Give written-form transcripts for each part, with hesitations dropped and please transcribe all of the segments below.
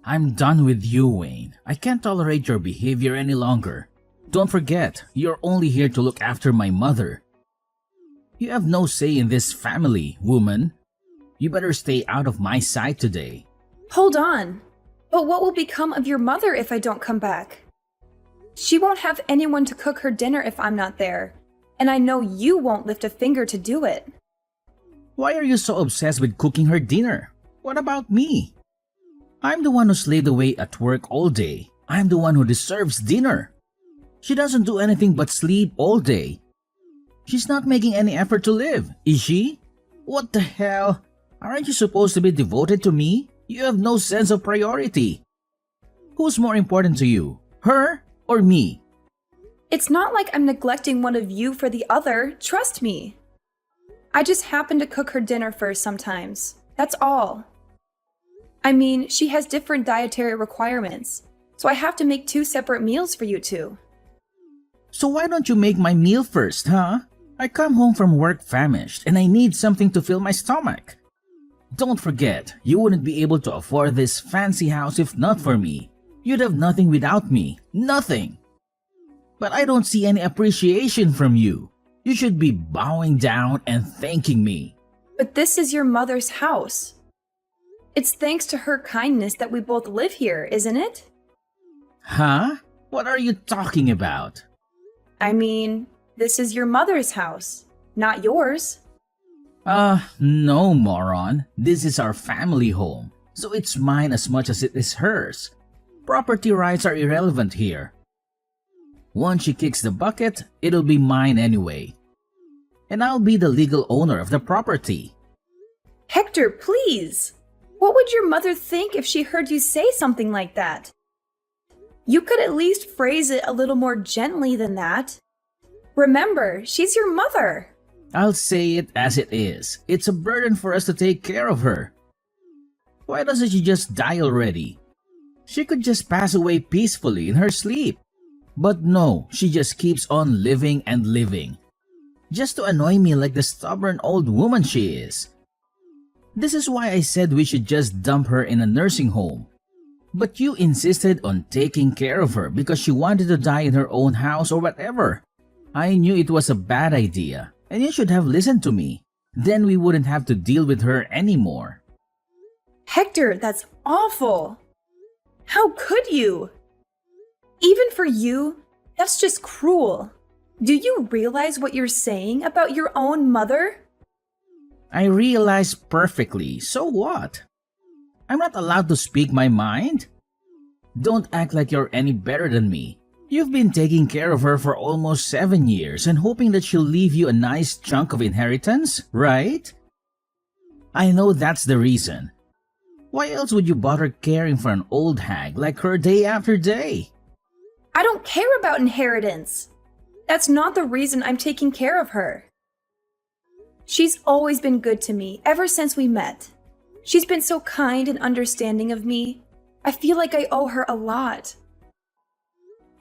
I'm done with you, Wayne. I can't tolerate your behavior any longer. Don't forget, you're only here to look after my mother. You have no say in this family, woman. You better stay out of my sight today. Hold on. But what will become of your mother if I don't come back? She won't have anyone to cook her dinner if I'm not there, and I know you won't lift a finger to do it. Why are you so obsessed with cooking her dinner? What about me? I'm the one who slaved away at work all day. I'm the one who deserves dinner. She doesn't do anything but sleep all day. She's not making any effort to live, is she? What the hell? Aren't you supposed to be devoted to me? You have no sense of priority. Who's more important to you, her or me? It's not like I'm neglecting one of you for the other, trust me. I just happen to cook her dinner first sometimes, that's all. I mean, she has different dietary requirements, so I have to make 2 separate meals for you two. So why don't you make my meal first, huh? I come home from work famished and I need something to fill my stomach. Don't forget, you wouldn't be able to afford this fancy house if not for me. You'd have nothing without me, nothing. But I don't see any appreciation from you. You should be bowing down and thanking me. But this is your mother's house. It's thanks to her kindness that we both live here, isn't it? Huh? What are you talking about? I mean, this is your mother's house, not yours. No, moron. This is our family home, so it's mine as much as it is hers. Property rights are irrelevant here. Once she kicks the bucket, it'll be mine anyway. And I'll be the legal owner of the property. Hector, please! What would your mother think if she heard you say something like that? You could at least phrase it a little more gently than that. Remember, she's your mother. I'll say it as it is. It's a burden for us to take care of her. Why doesn't she just die already? She could just pass away peacefully in her sleep. But no, she just keeps on living and living. Just to annoy me like the stubborn old woman she is. This is why I said we should just dump her in a nursing home. But you insisted on taking care of her because she wanted to die in her own house or whatever. I knew it was a bad idea, and you should have listened to me. Then we wouldn't have to deal with her anymore. Hector, that's awful. How could you? Even for you, that's just cruel. Do you realize what you're saying about your own mother? I realize perfectly, so what? I'm not allowed to speak my mind? Don't act like you're any better than me. You've been taking care of her for almost 7 years and hoping that she'll leave you a nice chunk of inheritance, right? I know that's the reason. Why else would you bother caring for an old hag like her day after day? I don't care about inheritance. That's not the reason I'm taking care of her. She's always been good to me ever since we met. She's been so kind and understanding of me. I feel like I owe her a lot.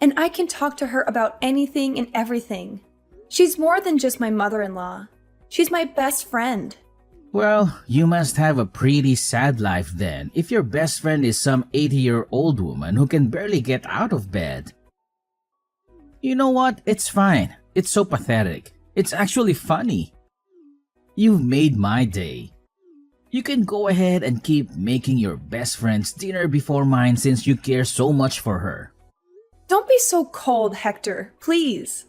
And I can talk to her about anything and everything. She's more than just my mother-in-law. She's my best friend. Well, you must have a pretty sad life then if your best friend is some 80-year-old woman who can barely get out of bed. You know what? It's fine. It's so pathetic. It's actually funny. You've made my day. You can go ahead and keep making your best friend's dinner before mine since you care so much for her. Don't be so cold, Hector, please.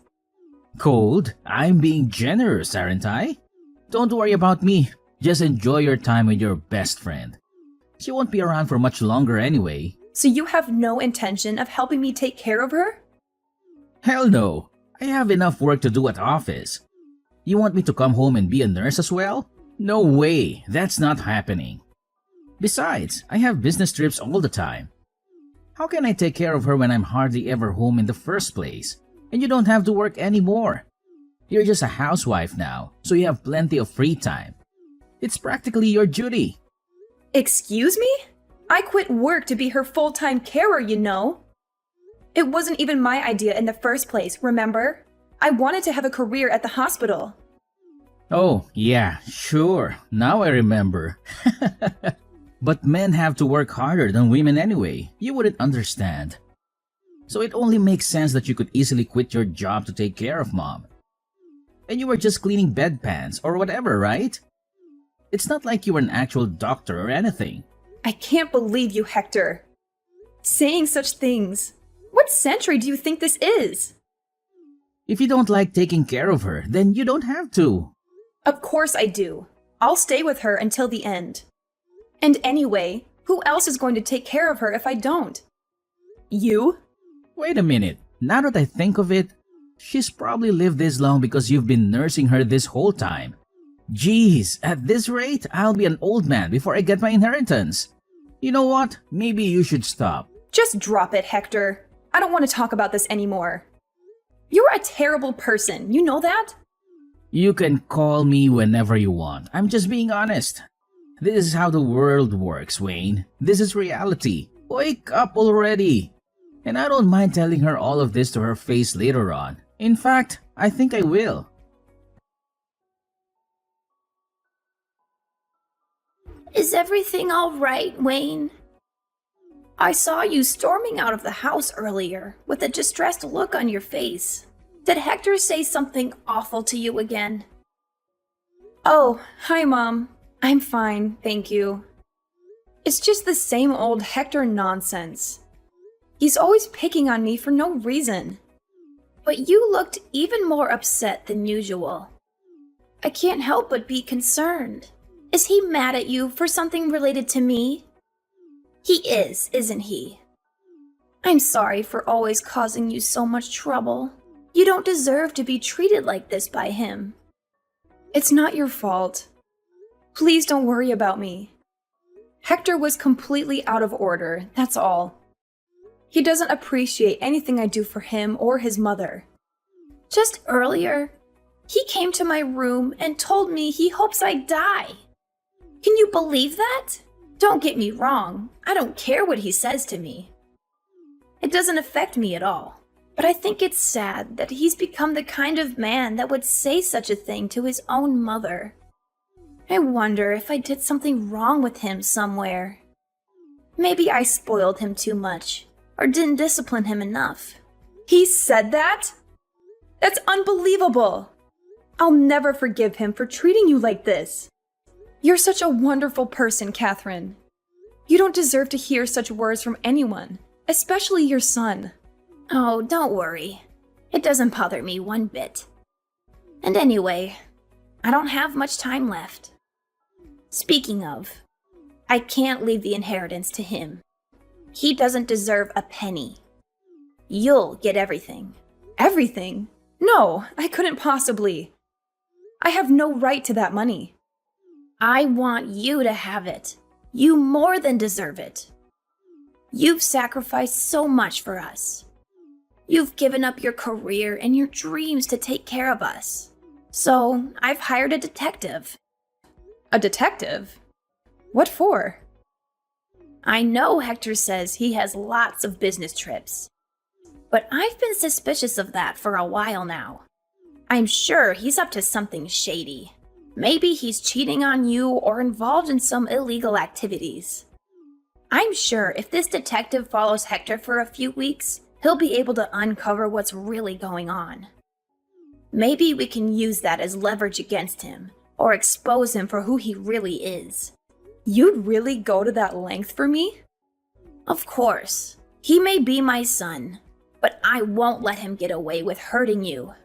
Cold? I'm being generous, aren't I? Don't worry about me. Just enjoy your time with your best friend. She won't be around for much longer anyway. So you have no intention of helping me take care of her? Hell no. I have enough work to do at office. You want me to come home and be a nurse as well? No way. That's not happening. Besides, I have business trips all the time. How can I take care of her when I'm hardly ever home in the first place? And you don't have to work anymore. You're just a housewife now, so you have plenty of free time. It's practically your duty. Excuse me? I quit work to be her full-time carer, you know. It wasn't even my idea in the first place, remember? I wanted to have a career at the hospital. Oh, yeah, sure. Now I remember. But men have to work harder than women anyway. You wouldn't understand. So it only makes sense that you could easily quit your job to take care of mom. And you were just cleaning bedpans or whatever, right? It's not like you were an actual doctor or anything. I can't believe you, Hector. Saying such things. What century do you think this is? If you don't like taking care of her, then you don't have to. Of course I do. I'll stay with her until the end. And anyway, who else is going to take care of her if I don't? You? Wait a minute. Now that I think of it, she's probably lived this long because you've been nursing her this whole time. Geez, at this rate, I'll be an old man before I get my inheritance. You know what? Maybe you should stop. Just drop it, Hector. I don't want to talk about this anymore. You're a terrible person, you know that? You can call me whenever you want. I'm just being honest. This is how the world works, Wayne. This is reality. Wake up already. And I don't mind telling her all of this to her face later on. In fact, I think I will. Is everything all right, Wayne? I saw you storming out of the house earlier with a distressed look on your face. Did Hector say something awful to you again? Oh, hi, Mom. I'm fine, thank you. It's just the same old Hector nonsense. He's always picking on me for no reason. But you looked even more upset than usual. I can't help but be concerned. Is he mad at you for something related to me? He is, isn't he? I'm sorry for always causing you so much trouble. You don't deserve to be treated like this by him. It's not your fault. Please don't worry about me. Hector was completely out of order, that's all. He doesn't appreciate anything I do for him or his mother. Just earlier, he came to my room and told me he hopes I die. Can you believe that? Don't get me wrong, I don't care what he says to me. It doesn't affect me at all, but I think it's sad that he's become the kind of man that would say such a thing to his own mother. I wonder if I did something wrong with him somewhere. Maybe I spoiled him too much, or didn't discipline him enough. He said that? That's unbelievable! I'll never forgive him for treating you like this. You're such a wonderful person, Catherine. You don't deserve to hear such words from anyone, especially your son. Oh, don't worry. It doesn't bother me one bit. And anyway, I don't have much time left. Speaking of, I can't leave the inheritance to him. He doesn't deserve a penny. You'll get everything. Everything? No, I couldn't possibly. I have no right to that money. I want you to have it. You more than deserve it. You've sacrificed so much for us. You've given up your career and your dreams to take care of us. So, I've hired a detective. A detective? What for? I know Hector says he has lots of business trips, but I've been suspicious of that for a while now. I'm sure he's up to something shady. Maybe he's cheating on you or involved in some illegal activities. I'm sure if this detective follows Hector for a few weeks, he'll be able to uncover what's really going on. Maybe we can use that as leverage against him, or expose him for who he really is. You'd really go to that length for me? Of course. He may be my son, but I won't let him get away with hurting you.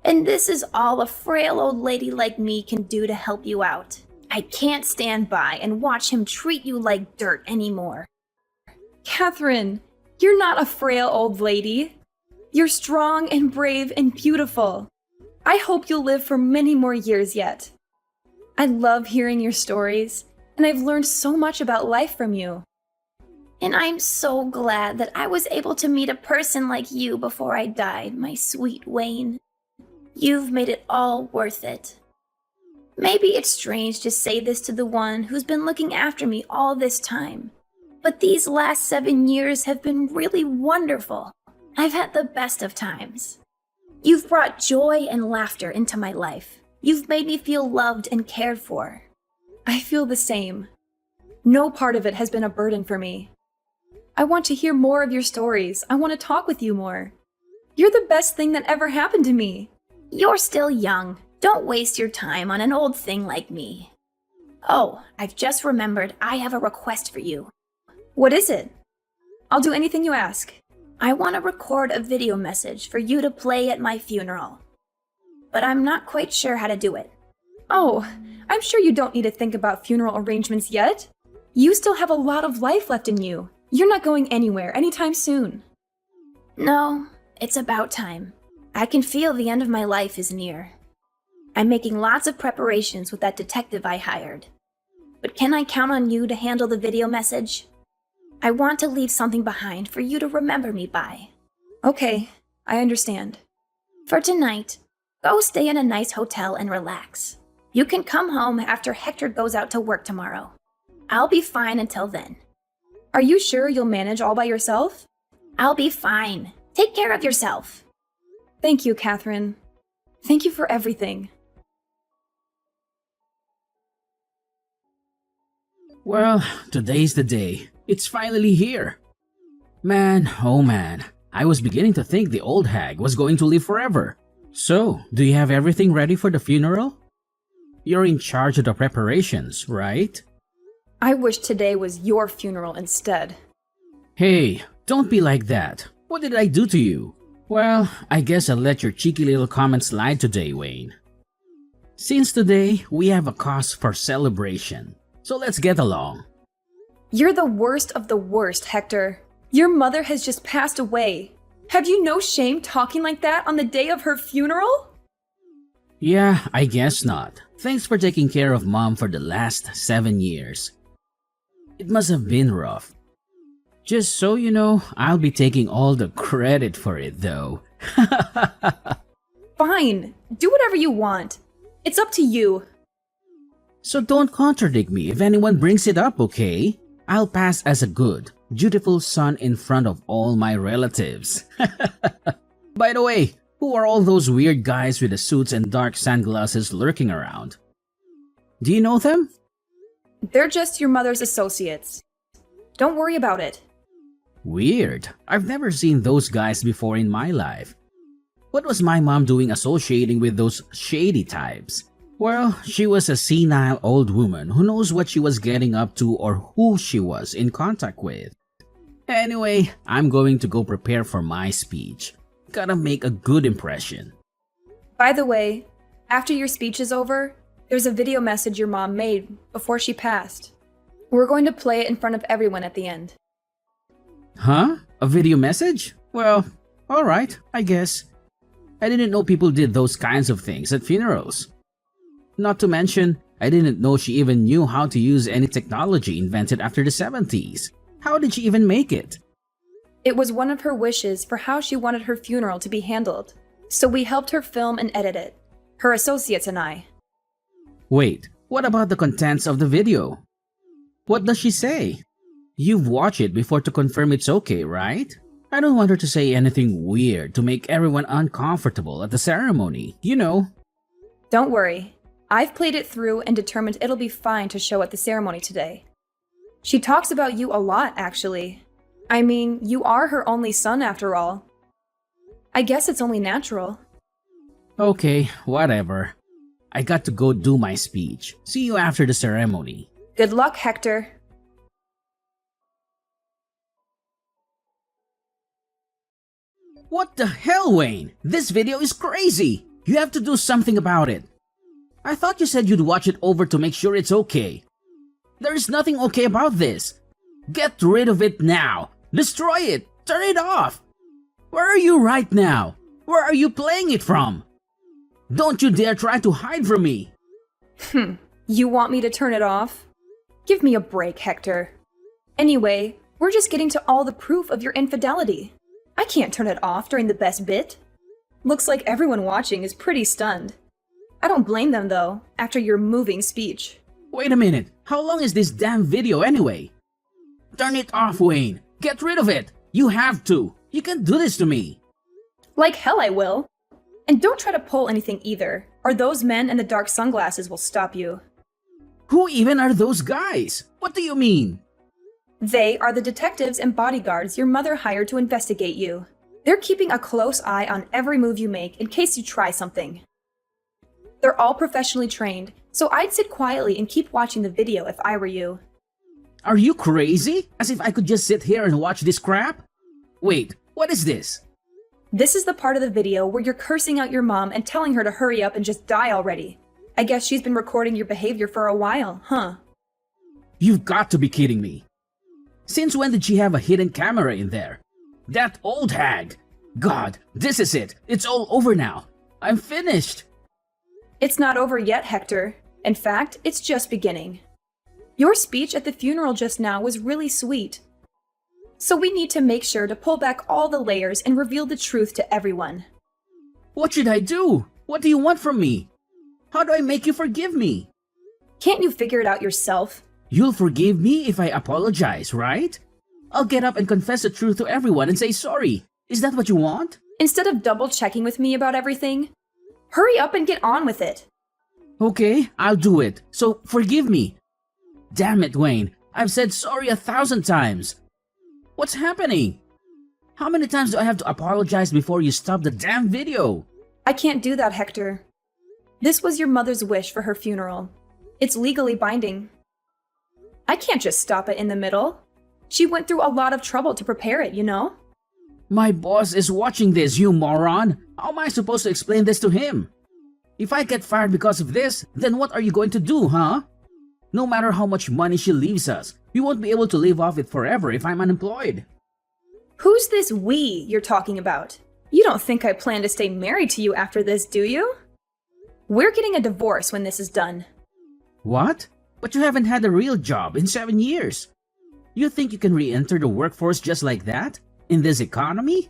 And this is all a frail old lady like me can do to help you out. I can't stand by and watch him treat you like dirt anymore. Catherine, you're not a frail old lady. You're strong and brave and beautiful. I hope you'll live for many more years yet. I love hearing your stories, and I've learned so much about life from you. And I'm so glad that I was able to meet a person like you before I died, my sweet Wayne. You've made it all worth it. Maybe it's strange to say this to the one who's been looking after me all this time, but these last 7 years have been really wonderful. I've had the best of times. You've brought joy and laughter into my life. You've made me feel loved and cared for. I feel the same. No part of it has been a burden for me. I want to hear more of your stories. I want to talk with you more. You're the best thing that ever happened to me. You're still young. Don't waste your time on an old thing like me. Oh, I've just remembered I have a request for you. What is it? I'll do anything you ask. I want to record a video message for you to play at my funeral. But I'm not quite sure how to do it. Oh, I'm sure you don't need to think about funeral arrangements yet. You still have a lot of life left in you. You're not going anywhere anytime soon. No, it's about time. I can feel the end of my life is near. I'm making lots of preparations with that detective I hired. But can I count on you to handle the video message? I want to leave something behind for you to remember me by. Okay, I understand. For tonight, go stay in a nice hotel and relax. You can come home after Hector goes out to work tomorrow. I'll be fine until then. Are you sure you'll manage all by yourself? I'll be fine. Take care of yourself. Thank you, Catherine. Thank you for everything. Well, today's the day. It's finally here. Man, oh man, I was beginning to think the old hag was going to live forever. So, do you have everything ready for the funeral? You're in charge of the preparations, right? I wish today was your funeral instead. Hey, don't be like that. What did I do to you? Well, I guess I'll let your cheeky little comment slide today, Wayne. Since today, we have a cause for celebration. So let's get along. You're the worst of the worst, Hector. Your mother has just passed away. Have you no shame talking like that on the day of her funeral? Yeah, I guess not. Thanks for taking care of Mom for the last 7 years. It must have been rough. Just so you know, I'll be taking all the credit for it though. Fine, do whatever you want. It's up to you. So don't contradict me if anyone brings it up, okay? I'll pass as a good, dutiful son in front of all my relatives. By the way, who are all those weird guys with the suits and dark sunglasses lurking around? Do you know them? They're just your mother's associates. Don't worry about it. Weird. I've never seen those guys before in my life. What was my mom doing associating with those shady types? Well, she was a senile old woman who knows what she was getting up to or who she was in contact with. Anyway, I'm going to go prepare for my speech. Gotta make a good impression. By the way, after your speech is over, there's a video message your mom made before she passed. We're going to play it in front of everyone at the end. Huh? A video message? Well, alright, I guess. I didn't know people did those kinds of things at funerals. Not to mention, I didn't know she even knew how to use any technology invented after the 70s. How did she even make it? It was one of her wishes for how she wanted her funeral to be handled, so we helped her film and edit it, her associates and I. Wait, what about the contents of the video? What does she say? You've watched it before to confirm it's okay, right? I don't want her to say anything weird to make everyone uncomfortable at the ceremony, you know. Don't worry. I've played it through and determined it'll be fine to show at the ceremony today. She talks about you a lot, actually. I mean, you are her only son after all. I guess it's only natural. Okay, whatever. I got to go do my speech. See you after the ceremony. Good luck, Hector. What the hell, Wayne? This video is crazy! You have to do something about it. I thought you said you'd watch it over to make sure it's okay. There is nothing okay about this. Get rid of it now. Destroy it. Turn it off. Where are you right now? Where are you playing it from? Don't you dare try to hide from me. You want me to turn it off? Give me a break, Hector. Anyway, we're just getting to all the proof of your infidelity. I can't turn it off during the best bit. Looks like everyone watching is pretty stunned. I don't blame them though, after your moving speech. Wait a minute, how long is this damn video anyway? Turn it off, Wayne. Get rid of it. You have to. You can't do this to me. Like hell I will. And don't try to pull anything either, or those men in the dark sunglasses will stop you. Who even are those guys? What do you mean? They are the detectives and bodyguards your mother hired to investigate you. They're keeping a close eye on every move you make in case you try something. They're all professionally trained, so I'd sit quietly and keep watching the video if I were you. Are you crazy? As if I could just sit here and watch this crap? Wait, what is this? This is the part of the video where you're cursing out your mom and telling her to hurry up and just die already. I guess she's been recording your behavior for a while, huh? You've got to be kidding me. Since when did she have a hidden camera in there? That old hag! God, this is it. It's all over now. I'm finished. It's not over yet, Hector. In fact, it's just beginning. Your speech at the funeral just now was really sweet. So we need to make sure to pull back all the layers and reveal the truth to everyone. What should I do? What do you want from me? How do I make you forgive me? Can't you figure it out yourself? You'll forgive me if I apologize, right? I'll get up and confess the truth to everyone and say sorry. Is that what you want? Instead of double-checking with me about everything, hurry up and get on with it. Okay, I'll do it. So forgive me. Damn it, Wayne. I've said sorry 1,000 times. What's happening? How many times do I have to apologize before you stop the damn video? I can't do that, Hector. This was your mother's wish for her funeral. It's legally binding. I can't just stop it in the middle. She went through a lot of trouble to prepare it, you know? My boss is watching this, you moron. How am I supposed to explain this to him? If I get fired because of this, then what are you going to do, huh? No matter how much money she leaves us, we won't be able to live off it forever if I'm unemployed. Who's this we you're talking about? You don't think I plan to stay married to you after this, do you? We're getting a divorce when this is done. What? But you haven't had a real job in 7 years. You think you can re-enter the workforce just like that? In this economy?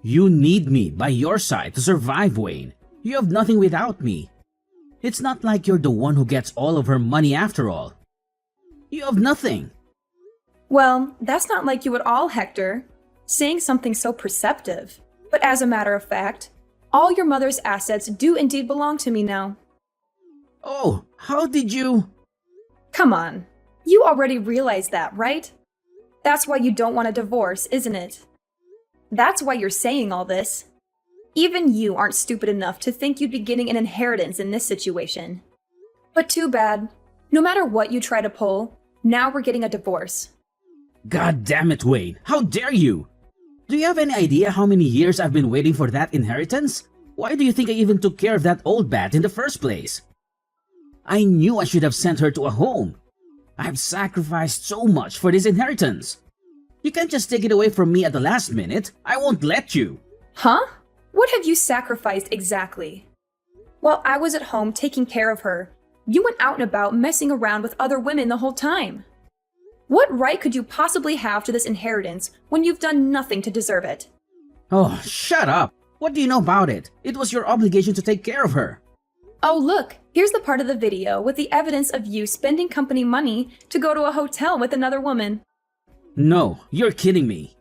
You need me by your side to survive, Wayne. You have nothing without me. It's not like you're the one who gets all of her money after all. You have nothing. Well, that's not like you at all, Hector. Saying something so perceptive. But as a matter of fact, all your mother's assets do indeed belong to me now. Oh, how did you... Come on. You already realize that, right? That's why you don't want a divorce, isn't it? That's why you're saying all this. Even you aren't stupid enough to think you'd be getting an inheritance in this situation. But too bad. No matter what you try to pull, now we're getting a divorce. God damn it, Wayne. How dare you? Do you have any idea how many years I've been waiting for that inheritance? Why do you think I even took care of that old bat in the first place? I knew I should have sent her to a home. I've sacrificed so much for this inheritance. You can't just take it away from me at the last minute. I won't let you. Huh? What have you sacrificed exactly? While I was at home taking care of her, you went out and about messing around with other women the whole time. What right could you possibly have to this inheritance when you've done nothing to deserve it? Oh, shut up. What do you know about it? It was your obligation to take care of her. Oh, look, here's the part of the video with the evidence of you spending company money to go to a hotel with another woman. No, you're kidding me.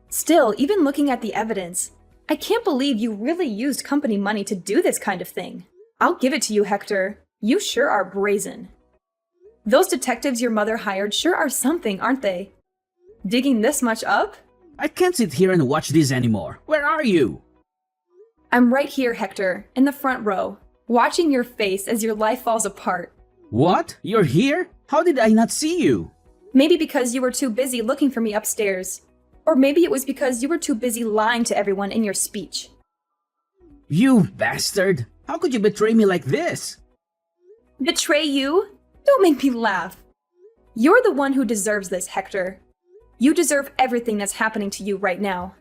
Still, even looking at the evidence, I can't believe you really used company money to do this kind of thing. I'll give it to you, Hector. You sure are brazen. Those detectives your mother hired sure are something, aren't they? Digging this much up? I can't sit here and watch this anymore. Where are you? I'm right here, Hector, in the front row, watching your face as your life falls apart. What? You're here? How did I not see you? Maybe because you were too busy looking for me upstairs. Or maybe it was because you were too busy lying to everyone in your speech. You bastard! How could you betray me like this? Betray you? Don't make me laugh. You're the one who deserves this, Hector. You deserve everything that's happening to you right now.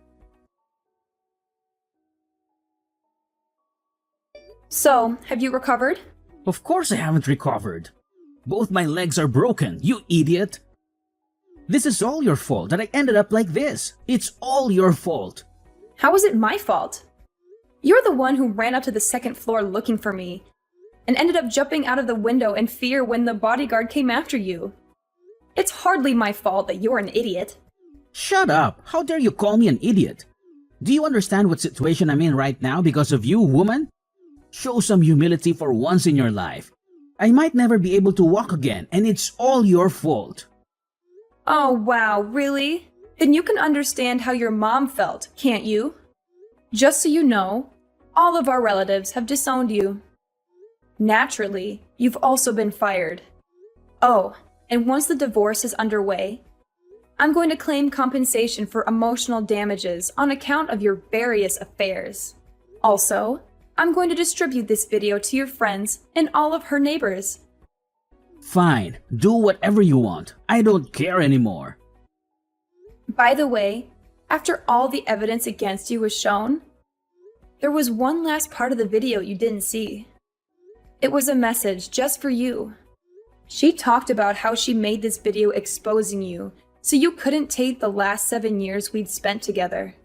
So, have you recovered? Of course I haven't recovered. Both my legs are broken, you idiot. This is all your fault that I ended up like this. It's all your fault. How is it my fault? You're the one who ran up to the second floor looking for me and ended up jumping out of the window in fear when the bodyguard came after you. It's hardly my fault that you're an idiot. Shut up! How dare you call me an idiot? Do you understand what situation I'm in right now because of you, woman? Show some humility for once in your life. I might never be able to walk again, and it's all your fault. Oh, wow, really? Then you can understand how your mom felt, can't you? Just so you know, all of our relatives have disowned you. Naturally, you've also been fired. Oh, and once the divorce is underway, I'm going to claim compensation for emotional damages on account of your various affairs. Also, I'm going to distribute this video to your friends and all of her neighbors. Fine, do whatever you want. I don't care anymore. By the way, after all the evidence against you was shown, there was one last part of the video you didn't see. It was a message just for you. She talked about how she made this video exposing you so you couldn't take the last 7 years we'd spent together.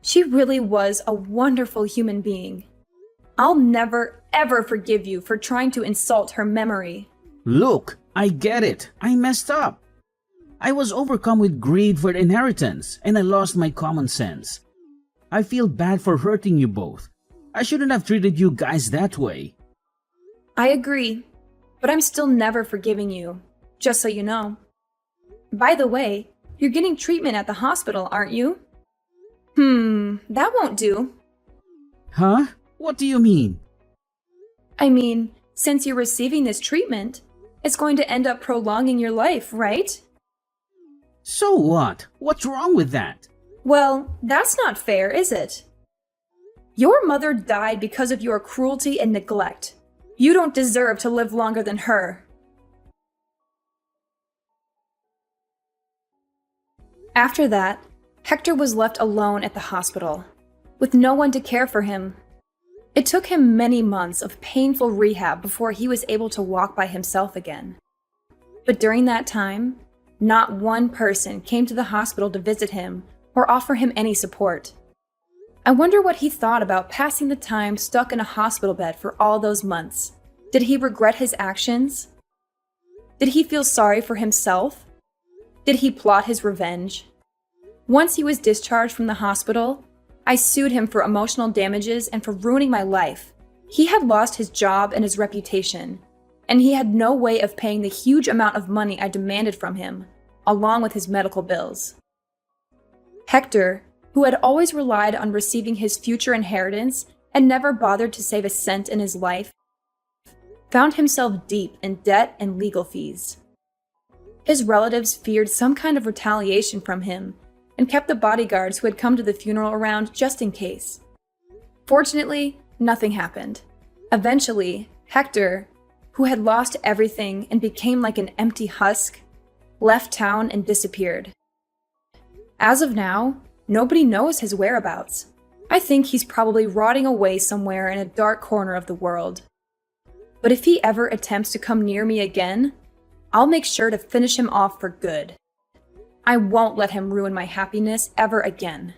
She really was a wonderful human being. I'll never, ever forgive you for trying to insult her memory. Look, I get it. I messed up. I was overcome with greed for the inheritance, and I lost my common sense. I feel bad for hurting you both. I shouldn't have treated you guys that way. I agree, but I'm still never forgiving you, just so you know. By the way, you're getting treatment at the hospital, aren't you? That won't do. Huh? What do you mean? I mean, since you're receiving this treatment, it's going to end up prolonging your life, right? So what? What's wrong with that? Well, that's not fair, is it? Your mother died because of your cruelty and neglect. You don't deserve to live longer than her. After that, Hector was left alone at the hospital, with no one to care for him. It took him many months of painful rehab before he was able to walk by himself again. But during that time, not one person came to the hospital to visit him or offer him any support. I wonder what he thought about passing the time stuck in a hospital bed for all those months. Did he regret his actions? Did he feel sorry for himself? Did he plot his revenge? Once he was discharged from the hospital, I sued him for emotional damages and for ruining my life. He had lost his job and his reputation, and he had no way of paying the huge amount of money I demanded from him, along with his medical bills. Hector, who had always relied on receiving his future inheritance and never bothered to save a cent in his life, found himself deep in debt and legal fees. His relatives feared some kind of retaliation from him and kept the bodyguards who had come to the funeral around just in case. Fortunately, nothing happened. Eventually, Hector, who had lost everything and became like an empty husk, left town and disappeared. As of now, nobody knows his whereabouts. I think he's probably rotting away somewhere in a dark corner of the world. But if he ever attempts to come near me again, I'll make sure to finish him off for good. I won't let him ruin my happiness ever again.